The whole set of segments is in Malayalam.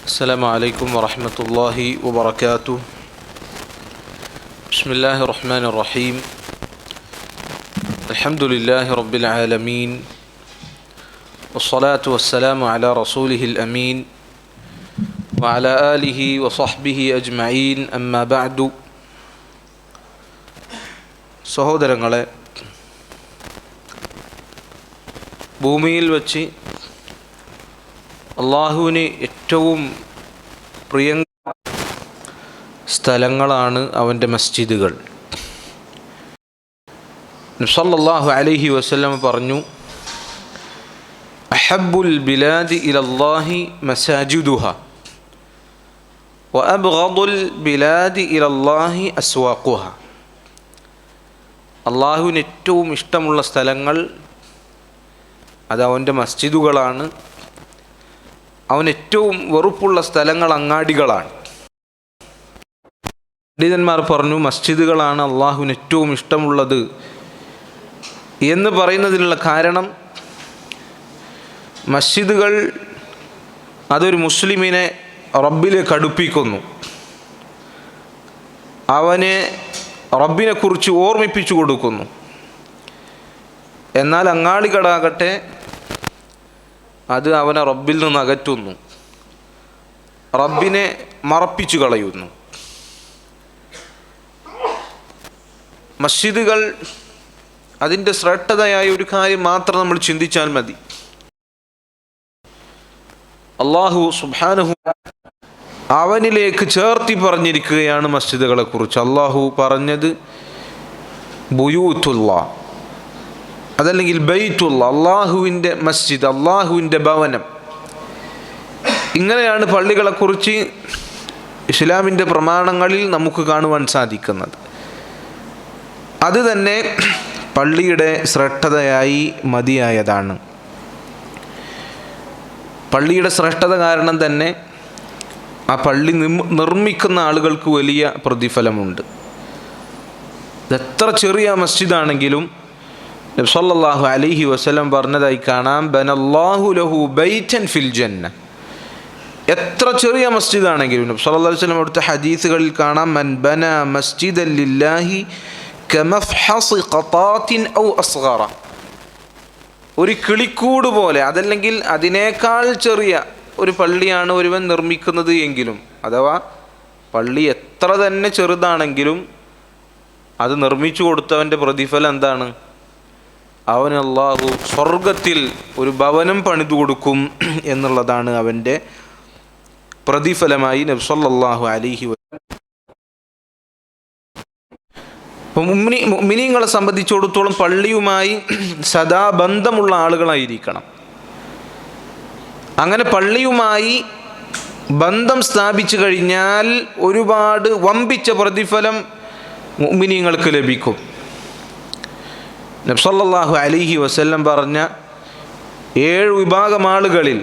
السلام عليكم ورحمة الله وبركاته. بسم الله الرحمن الرحيم. الحمد لله رب العالمين، والصلاة والسلام على رسوله الأمين وعلى آله وصحبه أجمعين. أما بعد. സഹോദരങ്ങളെ, ഭൂമിയിൽ വച്ച് അള്ളാഹുവിന് ഏറ്റവും പ്രിയ സ്ഥലങ്ങളാണ് അവൻ്റെ മസ്ജിദുകൾ. നബി സല്ലല്ലാഹു അലൈഹി വസല്ലം പറഞ്ഞു, അഹബ്ബുൽ ബിലാദി ഇലല്ലാഹി മസാജിദുഹ വഅബ്ഗദുൽ ബിലാദി ഇലല്ലാഹി അസ്വാഖുഹ. അള്ളാഹുവിന് ഏറ്റവും ഇഷ്ടമുള്ള സ്ഥലങ്ങൾ അത് അവൻ്റെ മസ്ജിദുകളാണ്. അവന് ഏറ്റവും വെറുപ്പുള്ള സ്ഥലങ്ങൾ അങ്ങാടികളാണ്. പണ്ഡിതന്മാർ പറഞ്ഞു, മസ്ജിദുകളാണ് അള്ളാഹുവിന് ഏറ്റവും ഇഷ്ടമുള്ളത് എന്ന് പറയുന്നതിനുള്ള കാരണം, മസ്ജിദുകൾ അതൊരു മുസ്ലിമിനെ റബ്ബിലേക്ക് അടുപ്പിക്കുന്നു, അവനെ റബ്ബിനെക്കുറിച്ച് ഓർമ്മിപ്പിച്ചു കൊടുക്കുന്നു. എന്നാൽ അങ്ങാടികളാകട്ടെ അത് അവനെ റബ്ബിൽ നിന്ന് അകറ്റുന്നു, റബ്ബിനെ മറപ്പിച്ചു കളയുന്നു. മസ്ജിദുകൾ അതിൻ്റെ ശ്രേഷ്ഠതയായ ഒരു കാര്യം മാത്രം നമ്മൾ ചിന്തിച്ചാൽ മതി. അല്ലാഹു സുബ്ഹാനഹു അവനിലേക്ക് ചേർത്തി പറഞ്ഞിരിക്കുകയാണ് മസ്ജിദുകളെ കുറിച്ച്. അല്ലാഹു പറഞ്ഞത് ബുയൂത്തുല്ലാ, അതല്ലെങ്കിൽ ബൈത്തുള്ള, അള്ളാഹുവിൻ്റെ മസ്ജിദ്, അള്ളാഹുവിൻ്റെ ഭവനം. ഇങ്ങനെയാണ് പള്ളികളെക്കുറിച്ച് ഇസ്ലാമിൻ്റെ പ്രമാണങ്ങളിൽ നമുക്ക് കാണുവാൻ സാധിക്കുന്നത്. അത് തന്നെ പള്ളിയുടെ ശ്രേഷ്ഠതയായി മതിയായതാണ്. പള്ളിയുടെ ശ്രേഷ്ഠത കാരണം തന്നെ ആ പള്ളി നിർമ്മിക്കുന്ന ആളുകൾക്ക് വലിയ പ്രതിഫലമുണ്ട്. എത്ര ചെറിയ മസ്ജിദാണെങ്കിലും നബി സല്ലല്ലാഹു അലൈഹി വസല്ലം പറഞ്ഞതായി കാണാം, ബനല്ലാഹു ലഹു ബൈതൻ ഫിൽ ജന്ന. എത്ര ചെറിയ മസ്ജിദാണെങ്കിലും നബി സല്ലല്ലാഹു അലൈഹി വസല്ലം അവിടുത്തെ ഹദീസുകളിൽ കാണാം, മൻ ബന മസ്ജിദൻ ലില്ലാഹി കമഫ്ഹസി ഖതാത്തിൻ ഔ അസ്ഗറ. ഒരു കിളിക്കൂട് പോലെ, അതല്ലെങ്കിൽ അതിനേക്കാൾ ചെറിയ ഒരു പള്ളിയാണ് ഒരുവൻ നിർമ്മിക്കുന്നത് എങ്കിലും, അഥവാ പള്ളി എത്ര തന്നെ ചെറുതാണെങ്കിലും അത് നിർമ്മിച്ചു കൊടുത്തവൻ്റെ പ്രതിഫലം എന്താണ്? അവന് അല്ലാഹു സ്വർഗത്തിൽ ഒരു ഭവനം പണിതു കൊടുക്കും എന്നുള്ളതാണ് അവൻ്റെ പ്രതിഫലമായി നബി സല്ലല്ലാഹു അലൈഹി വസല്ലം. മുഅ്മിനീങ്ങളെ സംബന്ധിച്ചിടത്തോളം പള്ളിയുമായി സദാ ബന്ധമുള്ള ആളുകളായിരിക്കണം. അങ്ങനെ പള്ളിയുമായി ബന്ധം സ്ഥാപിച്ചു കഴിഞ്ഞാൽ ഒരുപാട് വമ്പിച്ച പ്രതിഫലം മുഅ്മിനീങ്ങൾക്ക് ലഭിക്കും. നബി സല്ലല്ലാഹു അലൈഹി വസല്ലം പറഞ്ഞ 7 വിഭാഗം ആളുകളിൽ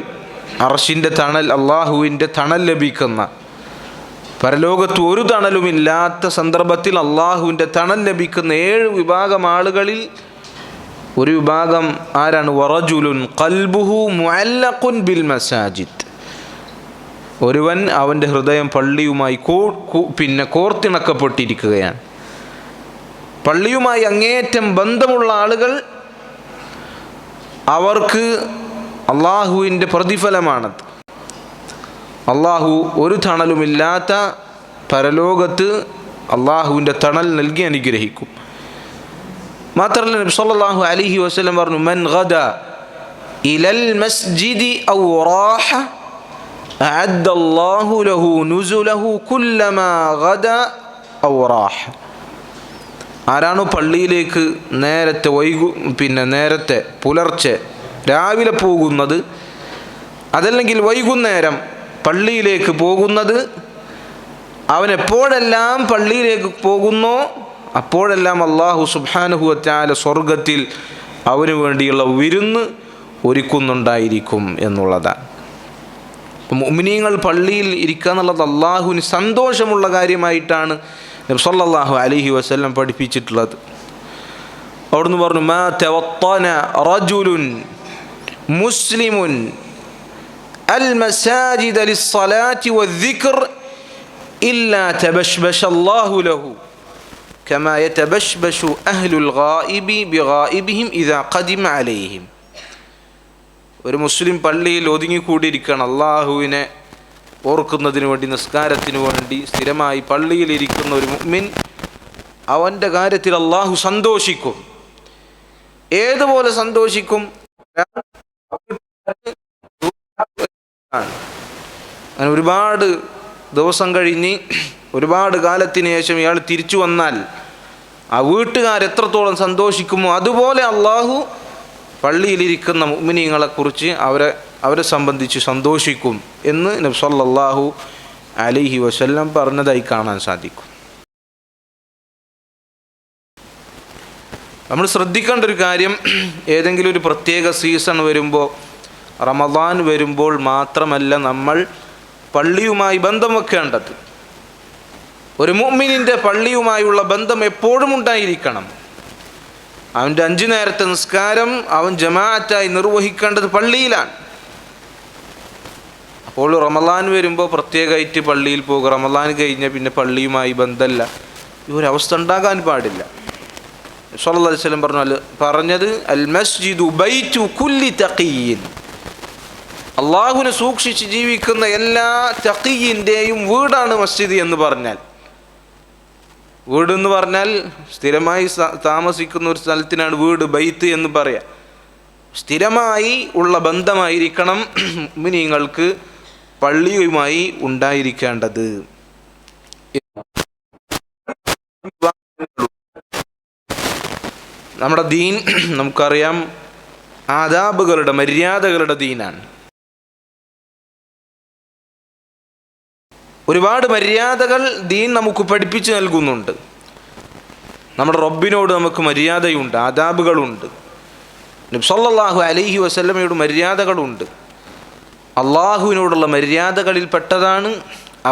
അർശിൻ്റെ തണൽ, അള്ളാഹുവിൻ്റെ തണൽ ലഭിക്കുന്ന, പരലോകത്ത് ഒരു തണലുമില്ലാത്ത സന്ദർഭത്തിൽ അള്ളാഹുവിൻ്റെ തണൽ ലഭിക്കുന്ന 7 വിഭാഗം ആളുകളിൽ ഒരു വിഭാഗം ആരാണ്? വറജുലുൻ ഖൽബുഹു മുഅല്ലഖുൻ ബിൽ മസാജിദ്. ഒരുവൻ അവൻ്റെ ഹൃദയം പള്ളിയുമായി കോർത്തിണക്കപ്പെട്ടിരിക്കുകയാണ്. പള്ളിയുമായി അങ്ങേയറ്റം ബന്ധമുള്ള ആളുകൾ, അവർക്ക് അള്ളാഹുവിൻ്റെ പ്രതിഫലമാണത്. അള്ളാഹു ഒരു തണലുമില്ലാത്ത പരലോകത്ത് അള്ളാഹുവിൻ്റെ തണൽ നൽകി അനുഗ്രഹിക്കും. മാത്രമല്ല നബി സല്ലല്ലാഹു അലൈഹി വസല്ലം പറഞ്ഞു, മൻ ഗദ ഇലൽ മസ്ജിദി ഔ റാഹ അഅദ്ദല്ലാഹു ലഹു നുസുലഹു കുല്ലമാ ഗദ ഔ റാഹ. ആരാണോ പള്ളിയിലേക്ക് നേരത്തെ പുലർച്ചെ രാവിലെ പോകുന്നത്, അതല്ലെങ്കിൽ വൈകുന്നേരം പള്ളിയിലേക്ക് പോകുന്നത്, അവൻ എപ്പോഴെല്ലാം പള്ളിയിലേക്ക് പോകുന്നോ അപ്പോഴെല്ലാം അല്ലാഹു സുബ്ഹാനഹു വ തആല സ്വർഗത്തിൽ അവന് വേണ്ടിയുള്ള വിരുന്ന് ഒരുക്കുന്നുണ്ടായിരിക്കും എന്നുള്ളതാണ്. മുഅ്മിനീങ്ങൾ പള്ളിയിൽ ഇരിക്കുക എന്നുള്ളത് അള്ളാഹുവിന് സന്തോഷമുള്ള കാര്യമായിട്ടാണ് നബി സല്ലല്ലാഹു അലൈഹി വസല്ലം പഠിപ്പിച്ചിട്ടുള്ളത്. അവിടുന്ന് പറഞ്ഞു, മാ തവത്തന റജുലുൻ മുസ്ലിമുൻ അൽ മസാജിദ ലിസ്സലാത്തി വദ്ദിക്ർ ഇല്ലാ തബശ്ബശ അല്ലാഹു ലഹു കമാ യതബശ്ബശു അഹ്ലുൽ ഗായിബി ബിഗായിബിഹിം ഇദാ ഖദിമ അലൈഹിം. ഒരു മുസ്ലിം പള്ളിയിൽ ഒതുങ്ങിക്കൂടിയിരിക്കണം, അള്ളാഹുവിനെ ഓർക്കുന്നതിന് വേണ്ടി, നിസ്കാരത്തിന് വേണ്ടി സ്ഥിരമായി പള്ളിയിൽ ഇരിക്കുന്ന ഒരു മുഅ്മിൻ, അവൻ്റെ കാര്യത്തിൽ അള്ളാഹു സന്തോഷിക്കും. ഏതുപോലെ സന്തോഷിക്കും? അങ്ങനെ ഒരുപാട് ദിവസം കഴിഞ്ഞ് ഒരുപാട് കാലത്തിന് ശേഷം ഇയാൾ തിരിച്ചു വന്നാൽ ആ വീട്ടുകാരെത്രത്തോളം സന്തോഷിക്കുമോ അതുപോലെ അള്ളാഹു പള്ളിയിലിരിക്കുന്ന മുഅ്മിനീങ്ങളെക്കുറിച്ച് അവരെ സംബന്ധിച്ച് സന്തോഷിക്കും എന്ന് നബി സല്ലല്ലാഹു അലൈഹി വസല്ലം പറഞ്ഞതായി കാണാൻ സാധിക്കും. നമ്മൾ ശ്രദ്ധിക്കേണ്ട ഒരു കാര്യം, ഏതെങ്കിലും ഒരു പ്രത്യേക സീസൺ വരുമ്പോൾ, റമദാൻ വരുമ്പോൾ മാത്രമല്ല നമ്മൾ പള്ളിയുമായി ബന്ധം വെക്കേണ്ടത്. ഒരു മുഅ്മിനിൻ്റെ പള്ളിയുമായുള്ള ബന്ധം എപ്പോഴും ഉണ്ടായിരിക്കണം. അവൻ്റെ 5 നേരത്തെ നിസ്കാരം അവൻ ജമാഅത്തായി നിർവഹിക്കേണ്ടത് പള്ളിയിലാണ്. അപ്പോൾ റമദാൻ വരുമ്പോൾ പ്രത്യേകമായിട്ട് പള്ളിയിൽ പോകുക, റമദാൻ കഴിഞ്ഞാൽ പിന്നെ പള്ളിയുമായി ബന്ധമല്ല, ഈ ഒരു അവസ്ഥ ഉണ്ടാകാൻ പാടില്ല. സല്ലല്ലാഹു അലൈഹി വസല്ലം പറഞ്ഞത് അൽ മസ്ജിദു ബൈതു കുല്ലി തഖിയ്യിൻ, അള്ളാഹുവിനെ സൂക്ഷിച്ച് ജീവിക്കുന്ന എല്ലാ തഖിയ്യിൻ്റെയും വീടാണ് മസ്ജിദ് എന്ന് പറഞ്ഞാൽ. വീടെന്ന് പറഞ്ഞാൽ സ്ഥിരമായി താമസിക്കുന്ന ഒരു സ്ഥലത്തിനാണ് വീട്, ബൈത്ത് എന്ന് പറയാം. സ്ഥിരമായി ഉള്ള ബന്ധമായിരിക്കണം മുഅ്മിനീങ്ങൾക്ക് പള്ളിയുമായി ഉണ്ടായിരിക്കേണ്ടത്. നമ്മുടെ ദീൻ നമുക്കറിയാം ആദാബുകളുടെ, മര്യാദകളുടെ ദീനാണ്. ഒരുപാട് മര്യാദകൾ ദീൻ നമുക്ക് പഠിപ്പിച്ചു നൽകുന്നുണ്ട്. നമ്മുടെ റബ്ബിനോട് നമുക്ക് മര്യാദയുണ്ട്, ആദാബുകളുണ്ട്. നബി സല്ലല്ലാഹു അലൈഹി വസല്ലമയോട് മര്യാദകളുണ്ട്. അള്ളാഹുവിനോടുള്ള മര്യാദകളിൽ പെട്ടതാണ്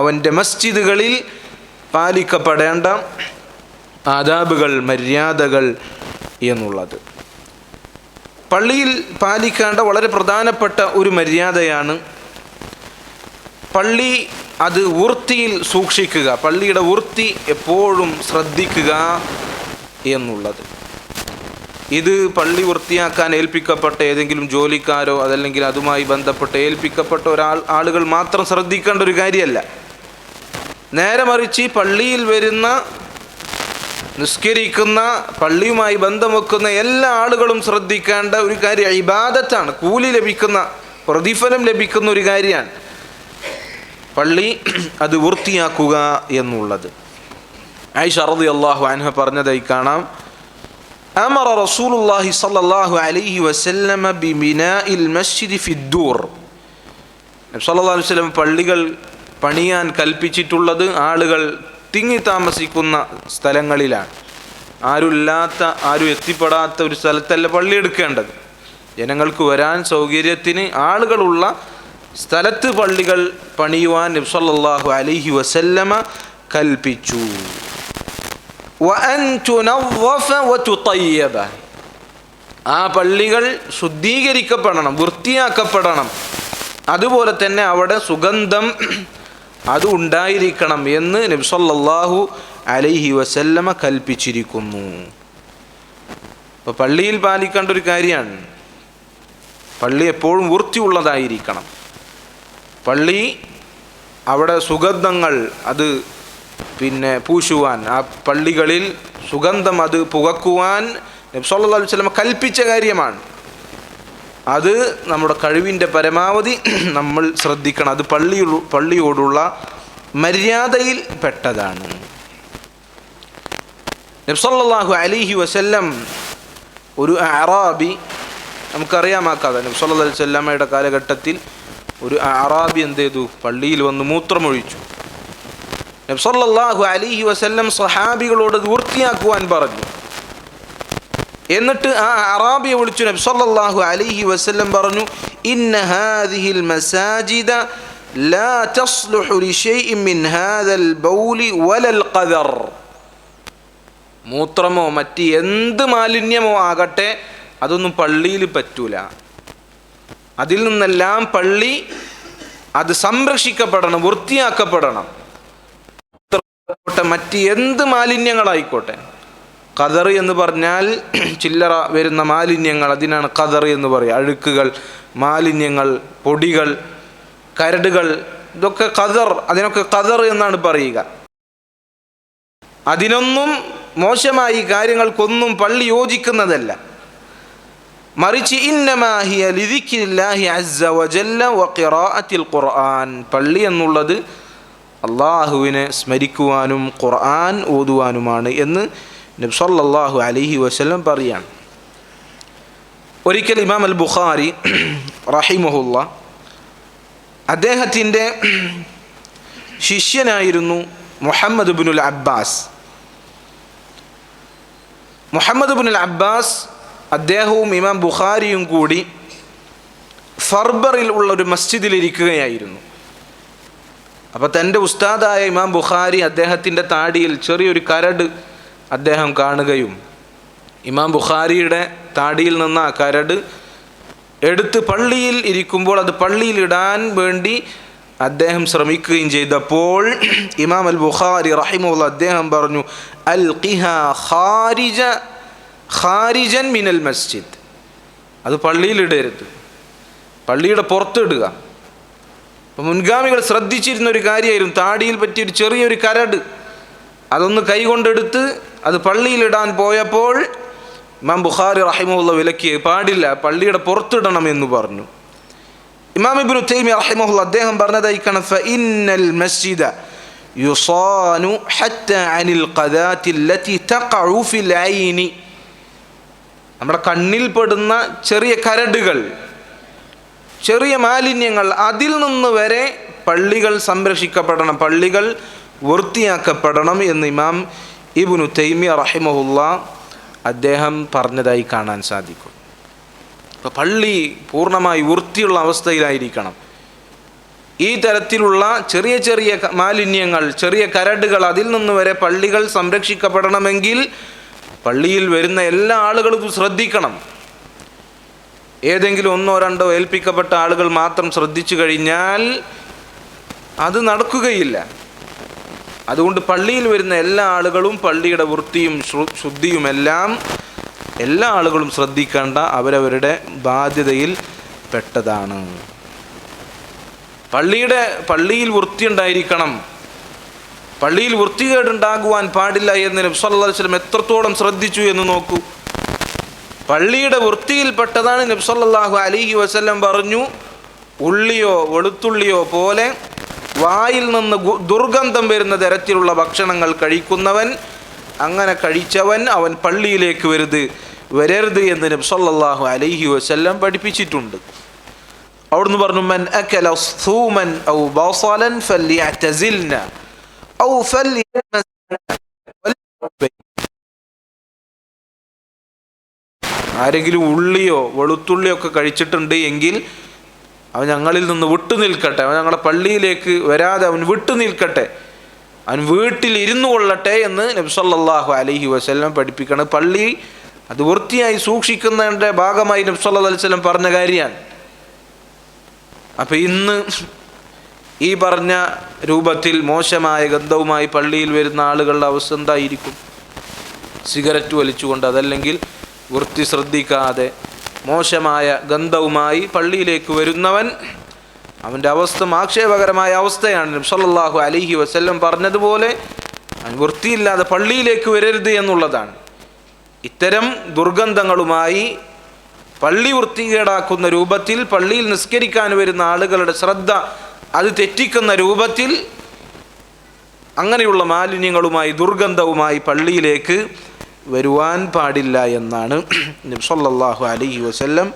അവൻ്റെ മസ്ജിദുകളിൽ പാലിക്കപ്പെടേണ്ട ആദാബുകൾ, മര്യാദകൾ എന്നുള്ളത്. പള്ളിയിൽ പാലിക്കേണ്ട വളരെ പ്രധാനപ്പെട്ട ഒരു മര്യാദയാണ് പള്ളി അത് വൃത്തിയിൽ സൂക്ഷിക്കുക, പള്ളിയുടെ വൃത്തി എപ്പോഴും ശ്രദ്ധിക്കുക എന്നുള്ളത്. ഇത് പള്ളി വൃത്തിയാക്കാൻ ഏൽപ്പിക്കപ്പെട്ട ഏതെങ്കിലും ജോലിക്കാരോ അതല്ലെങ്കിൽ അതുമായി ബന്ധപ്പെട്ട് ഏൽപ്പിക്കപ്പെട്ട ആളുകൾ മാത്രം ശ്രദ്ധിക്കേണ്ട ഒരു കാര്യമല്ല. നേരെ മറിച്ച് പള്ളിയിൽ വരുന്ന, നിസ്കരിക്കുന്ന, പള്ളിയുമായി ബന്ധം വെക്കുന്ന എല്ലാ ആളുകളും ശ്രദ്ധിക്കേണ്ട ഒരു കാര്യം ഇബാദത്താണ്, കൂലി ലഭിക്കുന്ന, പ്രതിഫലം ലഭിക്കുന്ന ഒരു കാര്യമാണ് പള്ളി അത് വൃത്തിയാക്കുക എന്നുള്ളത്. ആയിഷ റളിയല്ലാഹു അൻഹ പറഞ്ഞതായി കാണാം, അമറ റസൂലുള്ളാഹി സ്വല്ലല്ലാഹു അലൈഹി വസല്ലമ ബിബിനാഇൽ മസ്ജിദി ഫിദ്ദൂർ. നബി സല്ലല്ലാഹു അലൈഹി വസല്ലം പള്ളികൾ പണിയാൻ കൽപ്പിച്ചിട്ടുള്ളത് ആളുകൾ തിങ്ങി താമസിക്കുന്ന സ്ഥലങ്ങളിലാണ്. ആരും എത്തിപ്പെടാത്ത ഒരു സ്ഥലത്തല്ല പള്ളി എടുക്കേണ്ടത്. ജനങ്ങൾക്ക് വരാൻ സൗകര്യത്തിന് ആളുകളുള്ള സ്ഥലത്ത് പള്ളികൾ പണിയുവാൻ നബി സല്ലല്ലാഹു അലൈഹി വസല്ലമ കൽപ്പിച്ചു. വഅൻ തുനവ്വഫ വതുതയ്യബ, ആ പള്ളികൾ ശുദ്ധീകരിക്കപ്പെടണം, വൃത്തിയാക്കപ്പെടണം, അതുപോലെ തന്നെ അവിടെ സുഗന്ധം അത് ഉണ്ടായിരിക്കണം എന്ന് നബി സല്ലല്ലാഹു അലൈഹി വസല്ലമ കൽപ്പിച്ചിരിക്കുന്നു. അപ്പോൾ പള്ളിയിൽ പാലിക്കേണ്ട ഒരു കാര്യമാണ്, പള്ളി എപ്പോഴും വൃത്തിയുള്ളതായിരിക്കണം. പള്ളി അവിടെ സുഗന്ധങ്ങൾ അത് പൂശുവാൻ, ആ പള്ളികളിൽ സുഗന്ധം അത് പുകക്കുവാൻ നബി സല്ലല്ലാഹു അലൈഹി വസല്ലം കൽപ്പിച്ച കാര്യമാണ്. അത് നമ്മുടെ കഴിവിൻ്റെ പരമാവധി നമ്മൾ ശ്രദ്ധിക്കണം. അത് പള്ളിയോടുള്ള മര്യാദയിൽ പെട്ടതാണ്. നബി സല്ലല്ലാഹു അലൈഹി വസല്ലം ഒരു അറാബി, നമുക്കറിയാം ആ കഥ, നബി സല്ലല്ലാഹു അലൈഹി വസല്ലമയുടെ കാലഘട്ടത്തിൽ ഒരു അറാബി എന്ത് ചെയ്തു? പള്ളിയിൽ വന്ന് മൂത്രമൊഴിച്ചു. നബി സല്ലല്ലാഹു അലൈഹി വസല്ലം സ്വഹാബികളോട് വൃത്തിയാക്കുവാൻ പറഞ്ഞു. എന്നിട്ട് ആ അറാബിയെ വിളിച്ചു നബി സല്ലല്ലാഹു അലൈഹി വസല്ലം പറഞ്ഞു, ഇന്ന ഹാദിഹിൽ മസാജിദ ലാ തസ്ലുഹു ലിശൈഇൻ മിൻ ഹാദൽ ബൗലി വലൽ ഖദർ. മൂത്രമോ മറ്റ് എന്ത് മാലിന്യമോ ആകട്ടെ അതൊന്നും പള്ളിയിൽ പറ്റൂല. അതിൽ നിന്നെല്ലാം പള്ളി അത് സംരക്ഷിക്കപ്പെടണം, വൃത്തിയാക്കപ്പെടണം. മറ്റ് എന്ത് മാലിന്യങ്ങളായിക്കോട്ടെ. ഖദർ എന്ന് പറഞ്ഞാൽ ചില്ലറ വരുന്ന മാലിന്യങ്ങൾ, അതിനാണ് ഖദർ എന്ന് പറയുക. അഴുക്കുകൾ, മാലിന്യങ്ങൾ, പൊടികൾ, കരടുകൾ, ഇതൊക്കെ ഖദർ, അതിനൊക്കെ ഖദർ എന്നാണ് പറയുക. അതിനൊന്നും മോശമായി കാര്യങ്ങൾക്കൊന്നും പള്ളി യോജിക്കുന്നതല്ല. മറിച്ച് ഇന്നമാ ഹിയ ലിദിക്രില്ലാഹി അസ്സ വജല്ല വഖിറാഅത്തിൽ ഖുർആൻ, പള്ളി എന്നുള്ളത് അള്ളാഹുവിനെ സ്മരിക്കുവാനും ഖുർആൻ ഓതുവാനുമാണ് എന്ന് നബി സല്ലല്ലാഹു അലൈഹി വസല്ലം പറയാണ്. ഒരിക്കൽ ഇമാം അൽ ബുഖാരി റഹിമഹുല്ലാ, അദ്ദേഹത്തിൻ്റെ ശിഷ്യനായിരുന്നു മുഹമ്മദ് ഇബ്നുൽ അബ്ബാസ്. മുഹമ്മദ് ഇബ്നുൽ അബ്ബാസ് അദ്ദേഹവും ഇമാം ബുഖാരിയും കൂടി ഫർബറിൽ ഉള്ള ഒരു മസ്ജിദിൽ ഇരിക്കുകയായിരുന്നു. അപ്പോൾ തൻ്റെ ഉസ്താദായ ഇമാം ബുഖാരി അദ്ദേഹത്തിൻ്റെ താടിയിൽ ചെറിയൊരു കരട് അദ്ദേഹം കാണുകയും ഇമാം ബുഖാരിയുടെ താടിയിൽ നിന്ന് ആ കരട് എടുത്ത് പള്ളിയിൽ ഇരിക്കുമ്പോൾ അത് പള്ളിയിൽ ഇടാൻ വേണ്ടി അദ്ദേഹം ശ്രമിക്കുകയും ചെയ്തപ്പോൾ ഇമാം അൽ ബുഖാരി റഹിമഹുല്ലാഹ് അദ്ദേഹം പറഞ്ഞു, അൽഖിഹാ ഖാരിജൻ മിനൽ മസ്ജിദ്, അത് പള്ളിയിലിടരുത്, പള്ളിയുടെ പുറത്തിടുക. അപ്പം മുൻഗാമികൾ ശ്രദ്ധിച്ചിരുന്ന ഒരു കാര്യമായിരുന്നു, താടിയിൽ പറ്റിയൊരു ചെറിയൊരു കരട് അതൊന്ന് കൈകൊണ്ടെടുത്ത് അത് പള്ളിയിലിടാൻ പോയപ്പോൾ ഇമാം ബുഖാരി റഹിമഹുല്ലാഹ് വിലക്കി, പാടില്ല, പള്ളിയുടെ പുറത്തിടണം എന്ന് പറഞ്ഞു. ഇമാം ഇബ്നു തൈമിയ്യ റഹിമഹുല്ലാഹ് അദ്ദേഹം പറഞ്ഞതായി കാണാം, ഫഇന്നൽ മസ്ജിദ യുസാനു ഹത്താ അനിൽ ഖദാത്തി അല്ലതി തഖഉ ഫിൽ ഐനി, നമ്മുടെ കണ്ണിൽ പെടുന്ന ചെറിയ കരടുകൾ, ചെറിയ മാലിന്യങ്ങൾ, അതിൽ നിന്ന് വരെ പള്ളികൾ സംരക്ഷിക്കപ്പെടണം, പള്ളികൾ വൃത്തിയാക്കപ്പെടണം എന്ന് ഇമാം ഇബ്നു തൈമിയ്യ റഹിമഹുല്ലാഹ് അദ്ദേഹം പറഞ്ഞതായി കാണാൻ സാധിക്കും. അപ്പോൾ പള്ളി പൂർണ്ണമായി വൃത്തിയുള്ള അവസ്ഥയിലായിരിക്കണം. ഈ തരത്തിലുള്ള ചെറിയ ചെറിയ മാലിന്യങ്ങൾ, ചെറിയ കരടുകൾ, അതിൽ നിന്ന് വരെ പള്ളികൾ സംരക്ഷിക്കപ്പെടണമെങ്കിൽ പള്ളിയിൽ വരുന്ന എല്ലാ ആളുകളും ശ്രദ്ധിക്കണം. ഏതെങ്കിലും ഒന്നോ രണ്ടോ ഏൽപ്പിക്കപ്പെട്ട ആളുകൾ മാത്രം ശ്രദ്ധിച്ചു കഴിഞ്ഞാൽ അത് നടക്കുകയില്ല. അതുകൊണ്ട് പള്ളിയിൽ വരുന്ന എല്ലാ ആളുകളും പള്ളിയുടെ വൃത്തിയും ശുദ്ധിയുമെല്ലാം എല്ലാ ആളുകളും ശ്രദ്ധിക്കേണ്ട അവരവരുടെ ബാധ്യതയിൽ പെട്ടതാണ്. പള്ളിയിൽ വൃത്തി ഉണ്ടായിരിക്കണം, പള്ളിയിൽ വൃത്തികേടുണ്ടാകുവാൻ പാടില്ല എന്ന് നബി സല്ലല്ലാഹു അലൈഹി വസല്ലം എത്രത്തോളം ശ്രദ്ധിച്ചു എന്ന് നോക്കൂ. പള്ളിയുടെ വൃത്തിയിൽപ്പെട്ടതാണ് നബി സല്ലല്ലാഹു അലൈഹി വസല്ലം പറഞ്ഞു, ഉള്ളിയോ വെളുത്തുള്ളിയോ പോലെ വായിൽ നിന്ന് ദുർഗന്ധം വരുന്ന തരത്തിലുള്ള ഭക്ഷണങ്ങൾ കഴിക്കുന്നവൻ, അങ്ങനെ കഴിച്ചവൻ അവൻ പള്ളിയിലേക്ക് വരരുത് എന്ന് നബി സല്ലല്ലാഹു അലൈഹി വസല്ലം പഠിപ്പിച്ചിട്ടുണ്ട്. അവിടുന്ന് പറഞ്ഞു, മൻ അകല സൂമൻ ഔ ബസലൻ ഫല്യഅ്തസിൽന ഔ ആരെങ്കിലും ഉള്ളിയോ വെളുത്തുള്ളിയോ ഒക്കെ കഴിച്ചിട്ടുണ്ട് എങ്കിൽ അവൻ ഞങ്ങളിൽ നിന്ന് വിട്ടു നിൽക്കട്ടെ, അവൻ ഞങ്ങളുടെ പള്ളിയിലേക്ക് വരാതെ അവൻ വിട്ടു നിൽക്കട്ടെ, അവൻ വീട്ടിൽ ഇരുന്നു കൊള്ളട്ടെ എന്ന് നബി സല്ലല്ലാഹു അലൈഹി വസല്ലം പഠിപ്പിക്കണം. പള്ളി അത് വൃത്തിയായി സൂക്ഷിക്കുന്നതിൻ്റെ ഭാഗമായി നബി സല്ലല്ലാഹു അലൈഹി വസല്ലം പറഞ്ഞ കാര്യമാണ്. അപ്പം ഇന്ന് ഈ പറഞ്ഞ രൂപത്തിൽ മോശമായ ഗന്ധവുമായി പള്ളിയിൽ വരുന്ന ആളുകളുടെ അവസ്ഥ എന്തായിരിക്കും? സിഗരറ്റ് വലിച്ചുകൊണ്ട്, അതല്ലെങ്കിൽ വൃത്തി ശ്രദ്ധിക്കാതെ മോശമായ ഗന്ധവുമായി പള്ളിയിലേക്ക് വരുന്നവൻ, അവൻ്റെ അവസ്ഥ ആക്ഷേപകരമായ അവസ്ഥയാണ്. നബി സല്ലല്ലാഹു അലൈഹി വസല്ലം പറഞ്ഞതുപോലെ അവൻ വൃത്തിയില്ലാതെ പള്ളിയിലേക്ക് വരരുത് എന്നുള്ളതാണ്. ഇത്തരം ദുർഗന്ധങ്ങളുമായി പള്ളി വൃത്തികേടാക്കുന്ന രൂപത്തിൽ, പള്ളിയിൽ നിസ്കരിക്കാൻ വരുന്ന ആളുകളുടെ ശ്രദ്ധ അത് തെറ്റിക്കുന്ന രൂപത്തിൽ അങ്ങനെയുള്ള മാലിന്യങ്ങളുമായി ദുർഗന്ധവുമായി പള്ളിയിലേക്ക് വരുവാൻ പാടില്ല എന്നാണ് നബി സല്ലല്ലാഹു അലൈഹി വസല്ലം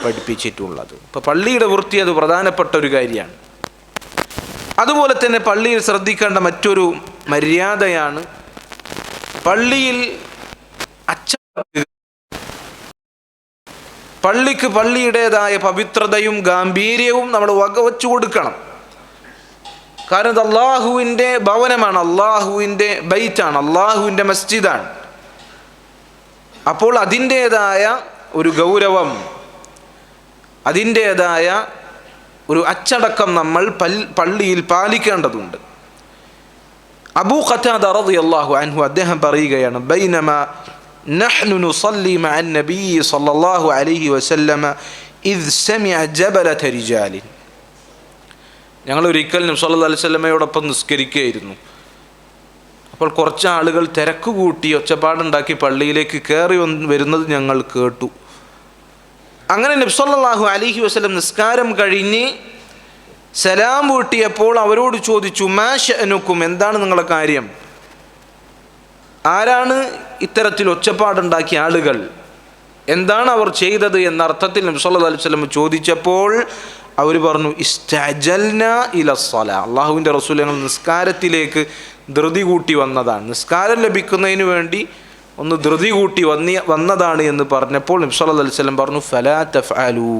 പഠിപ്പിച്ചിട്ടുള്ളത്. ഇപ്പോൾ പള്ളിയുടെ വൃത്തി അത് പ്രധാനപ്പെട്ട ഒരു കാര്യമാണ്. അതുപോലെ തന്നെ പള്ളിയിൽ ശ്രദ്ധിക്കേണ്ട മറ്റൊരു മര്യാദയാണ് പള്ളിയിൽ പള്ളിക്ക് പള്ളിയുടേതായ പവിത്രതയും ഗാംഭീര്യവും നമ്മൾ വകവച്ചു കൊടുക്കണം. കാരണം ഇത് അള്ളാഹുവിൻ്റെ ഭവനമാണ്, അള്ളാഹുവിൻ്റെ ബൈറ്റാണ്, അള്ളാഹുവിൻ്റെ മസ്ജിദാണ്. അപ്പോൾ അതിൻ്റേതായ ഒരു ഗൗരവം, അതിൻ്റേതായ ഒരു അച്ചടക്കം നമ്മൾ പള്ളിയിൽ പാലിക്കേണ്ടതുണ്ട്. അബൂ ഖതാദ റളിയല്ലാഹു അൻഹു അദ്ദേഹം പറയുകയാണ്, ബൈനമാ നഹ്നു നുസല്ലി മഅ നബി സല്ലല്ലാഹു അലൈഹി വസല്ലമ ഇദ് സമിഅ ജബലത റിജാലിൻ. ഞങ്ങൾ ഒരിക്കൽ നബി സല്ലല്ലാഹു അലൈഹി വസല്ലമയോടൊപ്പം നിസ്കരിക്കുകയായിരുന്നു. അപ്പോൾ കുറച്ച് ആളുകൾ തിരക്ക് കൂട്ടി ഒച്ചപ്പാടുണ്ടാക്കി പള്ളിയിലേക്ക് കയറി വരുന്നത് ഞങ്ങൾ കേട്ടു. അങ്ങനെ നബി സല്ലല്ലാഹു അലൈഹി വസല്ലം നിസ്കാരം കഴിഞ്ഞ് സലാം വീട്ടിയപ്പോൾ അവരോട് ചോദിച്ചു, മാ ശഅനുക്കും, എന്താണ് നിങ്ങളുടെ കാര്യം? ആരാണ് ഇത്തരത്തിൽ ഒച്ചപ്പാടുണ്ടാക്കിയ ആളുകൾ? എന്താണ് അവർ ചെയ്തത് എന്ന അർത്ഥത്തിൽ നബി സല്ലല്ലാഹു അലൈഹി വസല്ലം ചോദിച്ചപ്പോൾ അവർ പറഞ്ഞു, ഇസ്തഅജൽനാ ഇലസ്സലാ, അല്ലാഹുവിൻ്റെ റസൂൽ ഞങ്ങൾ നിസ്കാരത്തിലേക്ക് ധൃതി കൂട്ടി വന്നതാണ്, നിസ്കാരം ലഭിക്കുന്നതിന് വേണ്ടി ഒന്ന് ധൃതി കൂട്ടി വന്നതാണ് എന്ന് പറഞ്ഞപ്പോൾ നബി സല്ലല്ലാഹു അലൈഹി വസല്ലം പറഞ്ഞു, ഫലാ തഫ്അലൂ,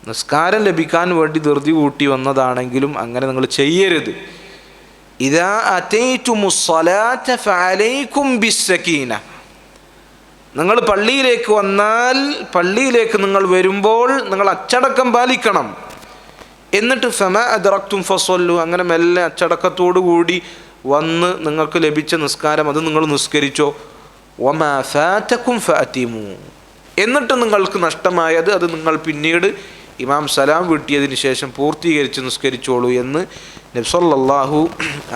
നിസ്കാരം ലഭിക്കാൻ വേണ്ടി ധൃതി കൂട്ടി വന്നതാണെങ്കിലും അങ്ങനെ നിങ്ങൾ ചെയ്യരുത്. ഇദാ അതൈതുമുസ്സലാത ഫഅലൈക്കും ബിസ്സകീന, നിങ്ങൾ പള്ളിയിലേക്ക് വന്നാൽ, പള്ളിയിലേക്ക് നിങ്ങൾ വരുമ്പോൾ നിങ്ങൾ അച്ചടക്കം പാലിക്കണം. എന്നിട്ട് ഫമാ അദ്റക്തും ഫസല്ലു, അങ്ങനെ മെല്ലെ അച്ചടക്കത്തോടു കൂടി വന്ന് നിങ്ങൾക്ക് ലഭിച്ച നിസ്കാരം അത് നിങ്ങൾ നിസ്കരിച്ചോ. വമാ ഫാതകും ഫഅതിമു, എന്നിട്ട് നിങ്ങൾക്ക് നഷ്ടമായത് അത് നിങ്ങൾ പിന്നീട് ഇമാം സലാം വീട്ടിയതിന് ശേഷം പൂർത്തീകരിച്ച് നിസ്കരിച്ചോളൂ എന്ന് നബി സല്ലല്ലാഹു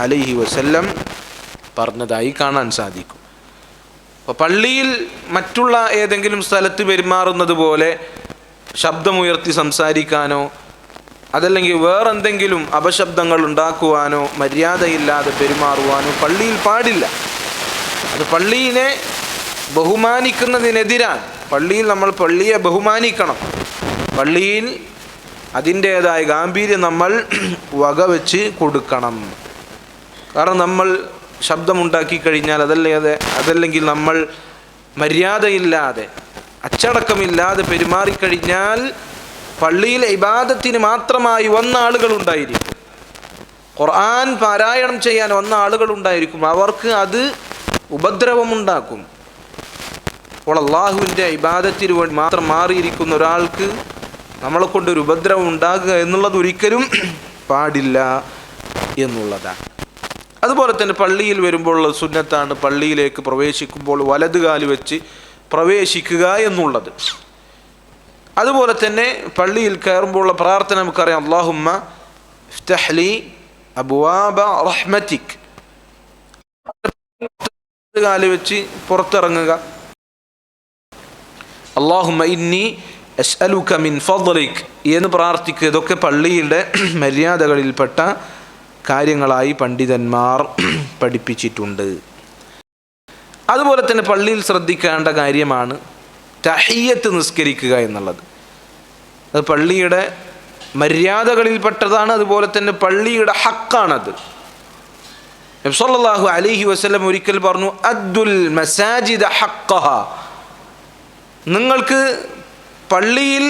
അലൈഹി വസല്ലം പറഞ്ഞതായി കാണാൻ സാധിക്കും. അപ്പോൾ പള്ളിയിൽ മറ്റുള്ള ഏതെങ്കിലും സ്ഥലത്ത് പെരുമാറുന്നത് പോലെ ശബ്ദമുയർത്തി സംസാരിക്കാനോ അതല്ലെങ്കിൽ വേറെന്തെങ്കിലും അപശബ്ദങ്ങൾ ഉണ്ടാക്കുവാനോ മര്യാദയില്ലാതെ പെരുമാറുവാനോ പള്ളിയിൽ പാടില്ല. അത് പള്ളിയെ ബഹുമാനിക്കുന്നതിനെതിരാണ്. പള്ളിയിൽ നമ്മൾ പള്ളിയെ ബഹുമാനിക്കണം. പള്ളിയിൽ അതിൻ്റേതായ ഗാംഭീര്യം നമ്മൾ വകവെച്ച് കൊടുക്കണം. കാരണം നമ്മൾ ശബ്ദമുണ്ടാക്കി കഴിഞ്ഞാൽ അതല്ലെങ്കിൽ നമ്മൾ മര്യാദയില്ലാതെ അച്ചടക്കമില്ലാതെ പെരുമാറിക്കഴിഞ്ഞാൽ പള്ളിയിൽ ഇബാദത്തിന് മാത്രമായി വന്ന ആളുകളുണ്ടായിരിക്കും, ഖുർആൻ പാരായണം ചെയ്യാൻ വന്ന ആളുകളുണ്ടായിരിക്കും, അവർക്ക് അത് ഉപദ്രവമുണ്ടാക്കും. അപ്പോൾ അള്ളാഹുവിൻ്റെ ഇബാദത്തിന് വേണ്ടി മാത്രം മാറിയിരിക്കുന്ന ഒരാൾക്ക് നമ്മളെ കൊണ്ടൊരു ഉപദ്രവം ഉണ്ടാകുക എന്നുള്ളത് ഒരിക്കലും പാടില്ല എന്നുള്ളതാണ്. അതുപോലെ തന്നെ പള്ളിയിൽ വരുമ്പോഴുള്ള സുന്നത്താണ് പള്ളിയിലേക്ക് പ്രവേശിക്കുമ്പോൾ വലതുകാല് വെച്ച് പ്രവേശിക്കുക എന്നുള്ളത്. അതുപോലെ തന്നെ പള്ളിയിൽ കയറുമ്പോഴുള്ള പ്രാർത്ഥന നമുക്കറിയാം, അല്ലാഹുമ്മ ഇഫ്തഹ് ലി അബ്വാബ റഹ്മതിക്, കാല് വെച്ച് പുറത്തിറങ്ങുക. അല്ലാഹുമ്മ ഇന്നി അസ്അലുക മിൻ ഫദ്ലിക് എന്ന് പ്രാർത്ഥിക്കുക. ഇതൊക്കെ പള്ളിയുടെ മര്യാദകളിൽപ്പെട്ട കാര്യങ്ങളായി പണ്ഡിതന്മാർ പഠിപ്പിച്ചിട്ടുണ്ട്. അതുപോലെ തന്നെ പള്ളിയിൽ ശ്രദ്ധിക്കേണ്ട കാര്യമാണ് തഹിയ്യത്ത് നിസ്കരിക്കുക എന്നുള്ളത്. അത് പള്ളിയുടെ മര്യാദകളിൽപ്പെട്ടതാണ്, അതുപോലെ തന്നെ പള്ളിയുടെ ഹക്കാണത്. നബി സല്ലല്ലാഹു അലൈഹി വസല്ലം ഒരിക്കൽ പറഞ്ഞു, അദ്ദുൽ മസാജിദ ഹഖ്ഖഹ, നിങ്ങൾക്ക് പള്ളിയിൽ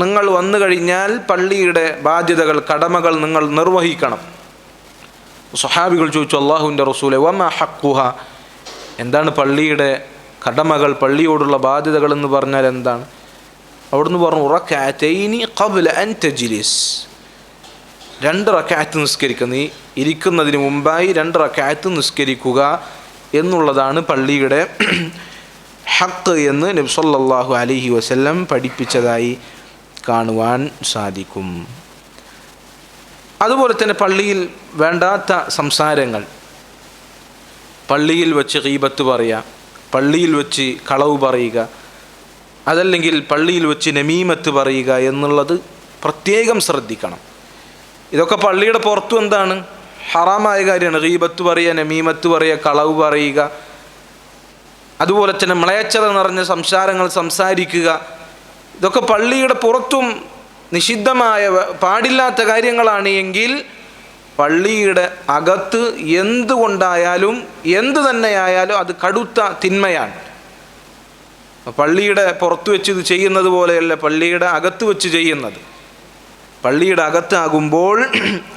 നിങ്ങൾ വന്നു കഴിഞ്ഞാൽ പള്ളിയുടെ ബാധ്യതകൾ കടമകൾ നിങ്ങൾ നിർവഹിക്കണം. സ്വഹാബികൾ ചോദിച്ചു, അല്ലാഹുവിൻ്റെ റസൂലെ വമാ ഹഖ്ഖുഹ, എന്താണ് പള്ളിയുടെ കടമകൾ, പള്ളിയോടുള്ള ബാധ്യതകൾ എന്ന് പറഞ്ഞാൽ എന്താണ്? അവിടുന്ന് പറഞ്ഞു, റക്അതൈനി ഖബ്ല അൻ തജ്ലിസ്, 2 റക്അത്ത് നിസ്കരിക്കുക, നീ ഇരിക്കുന്നതിന് മുമ്പായി 2 റക്അത്ത് നിസ്കരിക്കുക എന്നുള്ളതാണ് പള്ളിയുടെ ഹഖ് എന്ന് നബി സല്ലല്ലാഹു അലൈഹി വസല്ലം പഠിപ്പിച്ചതായി കാണുവാൻ സാധിക്കും. അതുപോലെ തന്നെ പള്ളിയിൽ വേണ്ടാത്ത സംസാരങ്ങൾ, പള്ളിയിൽ വെച്ച് ഗീബത്ത് പറയുക, പള്ളിയിൽ വെച്ച് കളവ് പറയുക, അതല്ലെങ്കിൽ പള്ളിയിൽ വെച്ച് നമീമത്ത് പറയുക എന്നുള്ളത് പ്രത്യേകം ശ്രദ്ധിക്കണം. ഇതൊക്കെ പള്ളിയുടെ പുറത്തും എന്താണ് ഹറാമായ കാര്യമാണ്. ഗീബത്ത് പറയുക, നമീമത്ത് പറയുക, കളവ് പറയുക, അതുപോലെ തന്നെ മ്ലേച്ഛത നിറഞ്ഞ സംസാരങ്ങൾ സംസാരിക്കുക, ഇതൊക്കെ പള്ളിയുടെ പുറത്തും നിഷിദ്ധമായ പാടില്ലാത്ത കാര്യങ്ങളാണ്. എങ്കിൽ പള്ളിയുടെ അകത്ത് എന്തുകൊണ്ടായാലും എന്തു തന്നെയായാലും അത് കടുത്ത തിന്മയാണ്. പള്ളിയുടെ പുറത്ത് വെച്ച് ഇത് ചെയ്യുന്നത് പോലെയല്ല പള്ളിയുടെ അകത്ത് വെച്ച് ചെയ്യുന്നത്. പള്ളിയുടെ അകത്താകുമ്പോൾ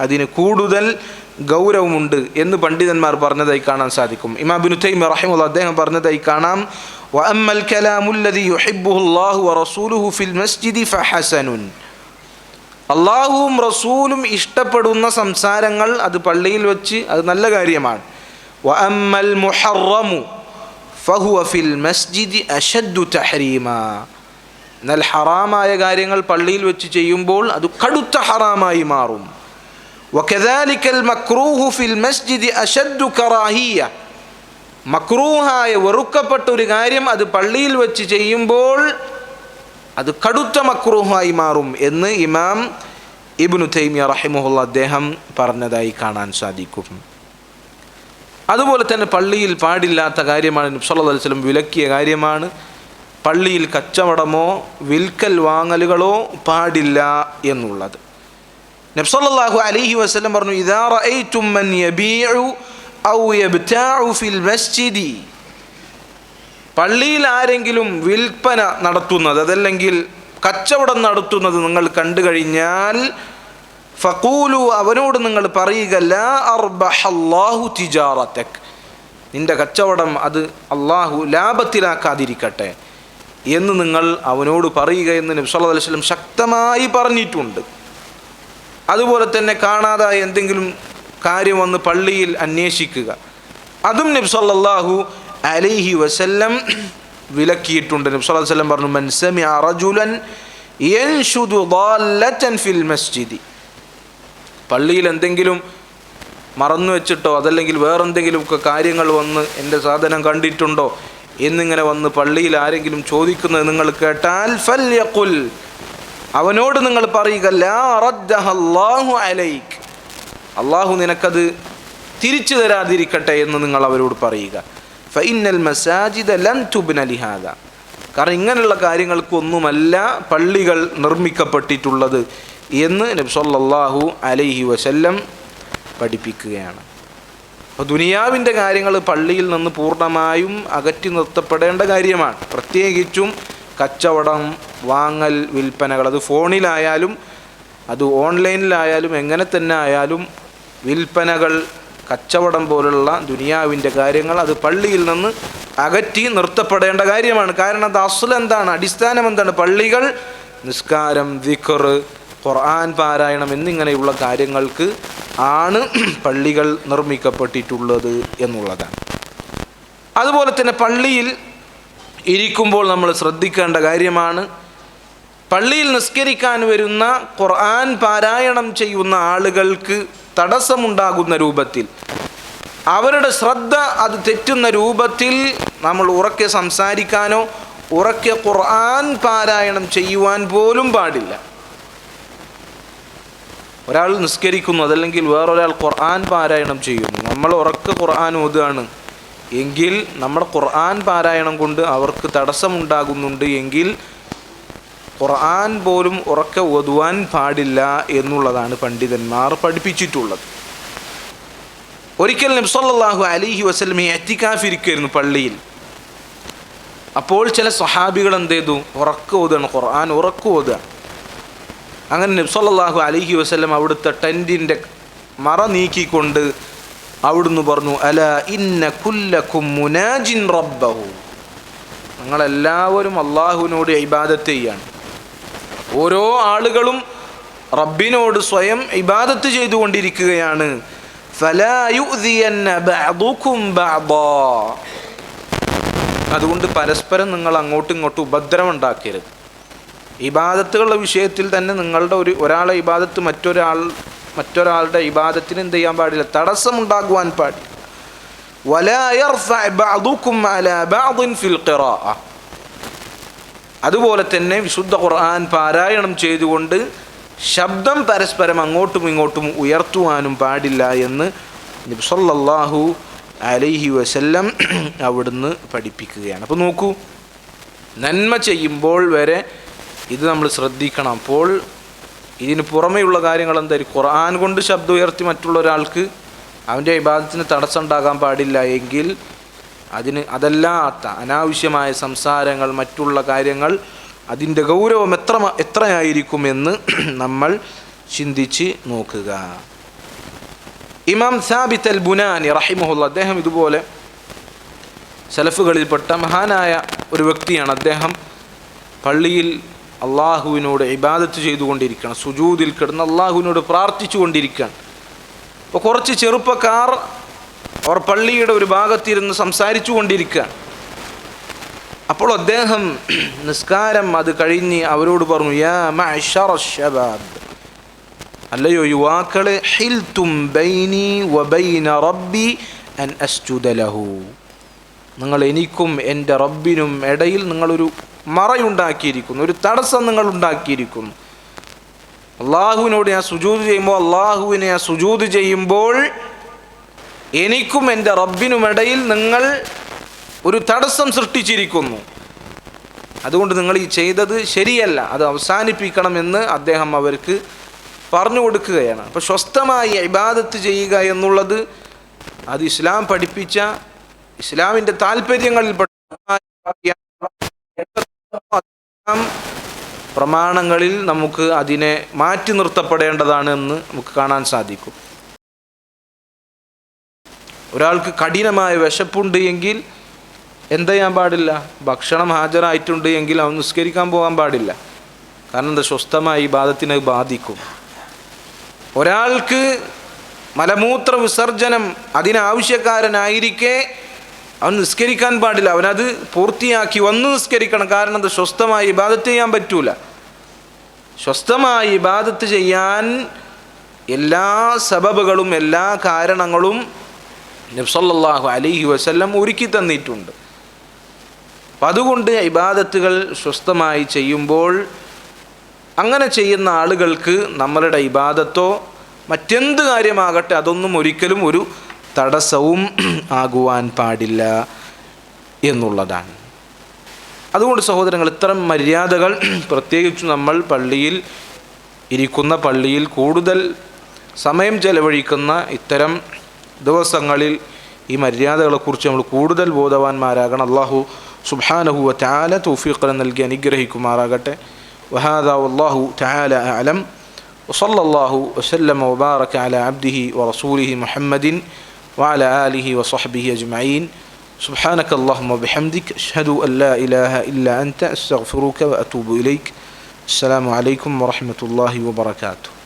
അതിന് കൂടുതൽ ഗൗരവമുണ്ട് എന്ന് പണ്ഡിതന്മാർ പറഞ്ഞതായി കാണാൻ സാധിക്കും. ഇമാം ഇബ്നു തൈമിയ്യ റഹിമഹുല്ലാഹ് അദ്ദേഹം പറഞ്ഞതായി കാണാം, വഅമ്മൽ കലാമുല്ലദി യുഹിബ്ബുഹു അല്ലാഹു വറസൂലുഹു ഫിൽ മസ്ജിദി ഫഹസനുൻ, അള്ളാഹുവും റസൂലും ഇഷ്ടപ്പെടുന്ന സംസാരങ്ങൾ അത് പള്ളിയിൽ വെച്ച് അത് നല്ല കാര്യമാണ്. വഅമ്മൽ മുഹറമു ഫഹുവ ഫിൽ മസ്ജിദി അശദ്ദു തഹരീമാ. എന്നാൽ ഹറാമായ കാര്യങ്ങൾ പള്ളിയിൽ വെച്ച് ചെയ്യുമ്പോൾ അത് കടുത്ത ഹറാമായി മാറും. വകദാലികൽ മക്റൂഹു ഫിൽ മസ്ജിദി അശദ്ദു കറാഹിയ. മക്റൂഹായ വെറുക്കപ്പെട്ട ഒരു കാര്യം അത് പള്ളിയിൽ വെച്ച് ചെയ്യുമ്പോൾ അത് കടുത്ത മക്റൂഹായി മാറും എന്ന് ഇമാം ഇബ്നു തൈമിയ റഹിമഹുല്ലാഹ് അദ്ദേഹം പറഞ്ഞതായി കാണാൻ സാധിക്കും. അതുപോലെ തന്നെ പള്ളിയിൽ പാടില്ലാത്ത കാര്യമാണ്, നബി സല്ലല്ലാഹു അലൈഹി വസല്ലം വിലക്കിയ കാര്യമാണ്. പള്ളിയിൽ കച്ചവടമോ വിൽക്കൽ വാങ്ങലുകളോ പാടില്ല എന്നുള്ളത്. നബി സല്ലല്ലാഹു അലൈഹി വസല്ലം പറഞ്ഞു, ഇദാ റഅയ്തും മൻ യബീഉ ഔ യബ്തഉ ഫിൽ മസ്ജിദി. പള്ളിയിൽ ആരെങ്കിലും വിൽപ്പന നടത്തുന്നത് അതല്ലെങ്കിൽ കച്ചവടം നടത്തുന്നത് നിങ്ങൾ കണ്ടു കഴിഞ്ഞാൽ ഫഖൂലു, അവനോട് നിങ്ങൾ പറയുക, ലാ അർബഹല്ലാഹു തിജാറതക്, നിന്റെ കച്ചവടം അത് അള്ളാഹു ലാഭത്തിലാക്കാതിരിക്കട്ടെ എന്ന് നിങ്ങൾ അവനോട് പറയുക എന്ന് നബി സല്ലല്ലാഹു അലൈഹി വസല്ലം ശക്തമായി പറഞ്ഞിട്ടുണ്ട്. അതുപോലെ തന്നെ കാണാതായ എന്തെങ്കിലും കാര്യം വന്ന് പള്ളിയിൽ അന്വേഷിക്കുക, അതും നബി സല്ലല്ലാഹു അലൈഹി വസല്ലം വിലക്കിയിട്ടുണ്ട്. നബി സല്ലല്ലാഹു അലൈഹി വസല്ലം പറഞ്ഞു, മൻ സമിഅ റജുലൻ യൻഷുദു ളാല്ലതൻ ഫിൽ മസ്ജിദി. പള്ളിയിൽ എന്തെങ്കിലും മറന്നു വെച്ചിട്ടോ അതല്ലെങ്കിൽ വേറെന്തെങ്കിലുമൊക്കെ കാര്യങ്ങൾ വന്ന് എൻ്റെ സാധനം കണ്ടിട്ടുണ്ടോ എന്നിങ്ങനെ വന്ന് പള്ളിയിൽ ആരെങ്കിലും ചോദിക്കുന്നത് നിങ്ങൾ കേട്ടാൽ ഫൽയഖുൽ, അവനോട് നിങ്ങൾ പറയുക, ലാ റദ്ദഹല്ലാഹു അലൈക്, അള്ളാഹു നിനക്കത് തിരിച്ചു തരാതിരിക്കട്ടെ എന്ന് നിങ്ങൾ അവരോട് പറയുക. ഫഇന്നൽ മസാജിദ ലൻ തുബ്ന ലിഹാദ, കാരണം ഇങ്ങനെയുള്ള കാര്യങ്ങൾക്കൊന്നുമല്ല പള്ളികൾ നിർമ്മിക്കപ്പെട്ടിട്ടുള്ളത് എന്ന് നബി സല്ലല്ലാഹു അലൈഹി വസല്ലം പഠിപ്പിക്കുകയാണ്. അപ്പോൾ ദുനിയാവിൻ്റെ കാര്യങ്ങൾ പള്ളിയിൽ നിന്ന് പൂർണ്ണമായും അകറ്റി നിർത്തപ്പെടേണ്ട കാര്യമാണ്. പ്രത്യേകിച്ചും കച്ചവടം, വാങ്ങൽ, വിൽപ്പനകൾ, അത് ഫോണിലായാലും അത് ഓൺലൈനിലായാലും എങ്ങനെ തന്നെ ആയാലും വിൽപ്പനകൾ, കച്ചവടം പോലുള്ള ദുനിയാവിൻ്റെ കാര്യങ്ങൾ അത് പള്ളിയിൽ നിന്ന് അകറ്റി നിർത്തപ്പെടേണ്ട കാര്യമാണ്. കാരണം അത് അസ്ൽ എന്താണ്, അടിസ്ഥാനം എന്താണ്? പള്ളികൾ നിസ്കാരം, ദിക്ർ, ഖുർആൻ പാരായണം എന്നിങ്ങനെയുള്ള കാര്യങ്ങൾക്ക് ആണ് പള്ളികൾ നിർമ്മിക്കപ്പെട്ടിട്ടുള്ളത് എന്നുള്ളതാണ്. അതുപോലെ തന്നെ പള്ളിയിൽ ഇരിക്കുമ്പോൾ നമ്മൾ ശ്രദ്ധിക്കേണ്ട കാര്യമാണ്, പള്ളിയിൽ നിസ്കരിക്കാൻ വരുന്ന ഖുർആൻ പാരായണം ചെയ്യുന്ന ആളുകൾക്ക് തടസ്സമുണ്ടാകുന്ന രൂപത്തിൽ, അവരുടെ ശ്രദ്ധ അത് തെറ്റുന്ന രൂപത്തിൽ നമ്മൾ ഉറക്കെ സംസാരിക്കാനോ ഉറക്കെ ഖുർആൻ പാരായണം ചെയ്യുവാൻ പോലും പാടില്ല. ഒരാൾ നിസ്കരിക്കുന്നു അതല്ലെങ്കിൽ വേറൊരാൾ ഖുർആൻ പാരായണം ചെയ്യുന്നു, നമ്മൾ ഉറക്കെ ഖുർആൻ ഓതുകയാണ് എങ്കിൽ നമ്മുടെ ഖുർആൻ പാരായണം കൊണ്ട് അവർക്ക് തടസ്സമുണ്ടാകുന്നുണ്ട് എങ്കിൽ ഖുർആൻ പോലും ഉറക്കെ ഓതുവാൻ പാടില്ല എന്നുള്ളതാണ് പണ്ഡിതന്മാർ പഠിപ്പിച്ചിട്ടുള്ളത്. ഒരിക്കൽ നബി സല്ലല്ലാഹു അലൈഹി വസല്ലം ഇഅ്തികാഫ് ഇരിക്കുകയായിരുന്നു പള്ളിയിൽ. അപ്പോൾ ചില സ്വഹാബികൾ എന്ത് ചെയ്തു, ഉറക്കെ ഓതുകയാണ്, ഖുർആൻ ഉറക്കെ ഓതുക. അങ്ങനെ നബി സല്ലല്ലാഹു അലൈഹി വസല്ലം അവിടുത്തെ ടെൻറ്റിൻ്റെ മറ നീക്കിക്കൊണ്ട് അവിടുന്ന് പറഞ്ഞു, അലാ ഇന്ന കുല്ലക്കും മുനാജിൻ റബ്ബഹു, നിങ്ങളെല്ലാവരും അള്ളാഹുവിനോട് ഇബാദത്ത് ചെയ്യാണ്. ഓരോ ആളുകളും റബ്ബിനോട് സ്വയം ഇബാദത്ത് ചെയ്തുകൊണ്ടിരിക്കുകയാണ്. ഫലാ യുഅ്ദിയന്ന ബഅദുകും ബഅദാ, അതുകൊണ്ട് പരസ്പരം നിങ്ങൾ അങ്ങോട്ടും ഇങ്ങോട്ടും ഉപദ്രവം ഉണ്ടാക്കരുത്. ഇബാദത്തുകളുടെ വിഷയത്തിൽ തന്നെ നിങ്ങളുടെ ഒരാളെ ഇബാദത്ത് മറ്റൊരാളുടെ ഇബാദത്തിന് എന്ത് ചെയ്യാൻ പാടില്ല, തടസ്സമുണ്ടാകുവാൻ പാടില്ല. വലാ യർഫഅ ബഅദുകും അലാ ബഅദിൻ ഫിൽ ഖിറാഅ, അതുപോലെ തന്നെ വിശുദ്ധ ഖുർആൻ പാരായണം ചെയ്തുകൊണ്ട് ശബ്ദം പരസ്പരം അങ്ങോട്ടും ഇങ്ങോട്ടും ഉയർത്തുവാനും പാടില്ല എന്ന് നബി സല്ലല്ലാഹു അലൈഹി വസല്ലം അവിടുന്ന് പഠിപ്പിക്കുകയാണ്. അപ്പോൾ നോക്കൂ, നന്മ ചെയ്യുമ്പോൾ വരെ ഇത് നമ്മൾ ശ്രദ്ധിക്കണം. അപ്പോൾ ഇതിന് പുറമെയുള്ള കാര്യങ്ങൾ എന്തായിരിക്കും, ഖുർആൻ കൊണ്ട് ശബ്ദം ഉയർത്തി മറ്റുള്ള ഒരാൾക്ക് അവൻ്റെ ഇബാദത്തിന് തടസ്സം ഉണ്ടാകാൻ പാടില്ല എങ്കിൽ അതല്ലാത്ത അനാവശ്യമായ സംസാരങ്ങൾ, മറ്റുള്ള കാര്യങ്ങൾ, അതിൻ്റെ ഗൗരവം എത്രയായിരിക്കുമെന്ന് നമ്മൾ ചിന്തിച്ച് നോക്കുക. ഇമാം സാബിത്ത് അൽ ബുനാനി റഹിമഹുല്ലാ, അദ്ദേഹം ഇതുപോലെ സലഫുകളിൽപ്പെട്ട മഹാനായ ഒരു വ്യക്തിയാണ്. അദ്ദേഹം പള്ളിയിൽ അള്ളാഹുവിനോട് ഇബാദത്ത് ചെയ്തുകൊണ്ടിരിക്കുകയാണ്, സുജൂദിൽ കിടന്ന് അള്ളാഹുവിനോട് പ്രാർത്ഥിച്ചു കൊണ്ടിരിക്കുകയാണ്. അപ്പോൾ കുറച്ച് ചെറുപ്പക്കാർ അവർ പള്ളിയുടെ ഒരു ഭാഗത്തിരുന്ന് സംസാരിച്ചു കൊണ്ടിരിക്കുകയാണ്. അപ്പോൾ അദ്ദേഹം നിസ്കാരം അത് കഴിഞ്ഞ് അവരോട് പറഞ്ഞു, യാ മഅ്ശറ ശബാബ്, അല്ലയോ യുവാക്കളെ, ഹിൽതും ബൈനി വബൈന റബ്ബി അൻ അസ്ജുദ ലഹു, നിങ്ങൾ എനിക്കും എൻ്റെ റബ്ബിനും ഇടയിൽ നിങ്ങളൊരു മറയുണ്ടാക്കിയിരിക്കുന്നു, ഒരു തടസ്സം നിങ്ങൾ ഉണ്ടാക്കിയിരിക്കുന്നു. അള്ളാഹുവിനോട് ഞാൻ സുജൂദ് ചെയ്യുമ്പോൾ, അള്ളാഹുവിനെ ഞാൻ സുജൂദ് ചെയ്യുമ്പോൾ എനിക്കും എൻ്റെ റബ്ബിനും ഇടയിൽ നിങ്ങൾ ഒരു തടസ്സം സൃഷ്ടിച്ചിരിക്കുന്നു. അതുകൊണ്ട് നിങ്ങൾ ഈ ചെയ്തത് ശരിയല്ല, അത് അവസാനിപ്പിക്കണമെന്ന് അദ്ദേഹം അവർക്ക് പറഞ്ഞു കൊടുക്കുകയാണ്. അപ്പോൾ സ്വസ്ഥമായി ഇബാദത്ത് ചെയ്യുക എന്നുള്ളത് അത് ഇസ്ലാം പഠിപ്പിച്ച, ഇസ്ലാമിൻ്റെ താല്പര്യങ്ങളിൽ പ്രമാണങ്ങളിൽ നമുക്ക് അതിനെ മാറ്റി നിർത്തപ്പെടേണ്ടതാണ് എന്ന് നമുക്ക് കാണാൻ സാധിക്കും. ഒരാൾക്ക് കഠിനമായ വിശപ്പുണ്ട് എങ്കിൽ എന്ത് ചെയ്യാൻ പാടില്ല? ഭക്ഷണം ഹാജരായിട്ടുണ്ട് എങ്കിൽ അവൻ നിസ്കരിക്കാൻ പോകാൻ പാടില്ല. കാരണം എന്താ? സ്വസ്ഥമായി ഇബാദത്തിനെ ബാധിക്കും. ഒരാൾക്ക് മലമൂത്ര വിസർജനം അതിനാവശ്യക്കാരനായിരിക്കെ അവൻ നിസ്കരിക്കാൻ പാടില്ല, അവനത് പൂർത്തിയാക്കി വന്ന് നിസ്കരിക്കണം. കാരണം എന്താ? സ്വസ്ഥമായി ഇബാദത്ത് ചെയ്യാൻ പറ്റൂല. സ്വസ്ഥമായി ഇബാദത്ത് ചെയ്യാൻ എല്ലാ സബബുകളും എല്ലാ കാരണങ്ങളും നബി സല്ലല്ലാഹു അലൈഹി വസല്ലം ഒരുക്കി തന്നിട്ടുണ്ട്. അപ്പം അതുകൊണ്ട് ഇബാദത്തുകൾ സ്വസ്ഥമായി ചെയ്യുമ്പോൾ അങ്ങനെ ചെയ്യുന്ന ആളുകൾക്ക് നമ്മളുടെ ഇബാദത്തോ മറ്റെന്ത് കാര്യമാകട്ടെ അതൊന്നും ഒരിക്കലും ഒരു തടസ്സവും ആകുവാൻ പാടില്ല എന്നുള്ളതാണ്. അതുകൊണ്ട് സഹോദരങ്ങൾ, ഇത്തരം മര്യാദകൾ പ്രത്യേകിച്ച് നമ്മൾ പള്ളിയിൽ ഇരിക്കുന്ന, പള്ളിയിൽ കൂടുതൽ സമയം ചെലവഴിക്കുന്ന ഇത്തരം ദിവസങ്ങളിൽ ഈ മര്യാദകളെക്കുറിച്ച് നമ്മൾ കൂടുതൽ ബോധവാന്മാരാകണം. അല്ലാഹു സുബ്ഹാനഹു വ തആല തൗഫീഖ് നൽകി അനുഗ്രഹിക്കുമാറാകട്ടെ. വഹാദാ വല്ലാഹു തആല അഅലം വസല്ലല്ലാഹു വസല്ലമ വബാറക അലാ അബ്ദിഹി വറസൂലിഹി മുഹമ്മദിൻ വഅലാ ആലിഹി വസഹ്ബിഹി അജ്മഈൻ. സുബ്ഹാനക അല്ലാഹുമ്മ വബിഹംദിക അശ്ഹദു അൻ ലാ ഇലാഹ ഇല്ലാ അൻത അസ്തഗ്ഫിറുക വഅതൂബു ഇലൈക്. അസ്സലാമു അലൈക്കും വറഹ്മത്തുള്ളാഹി വബറകാതുഹു.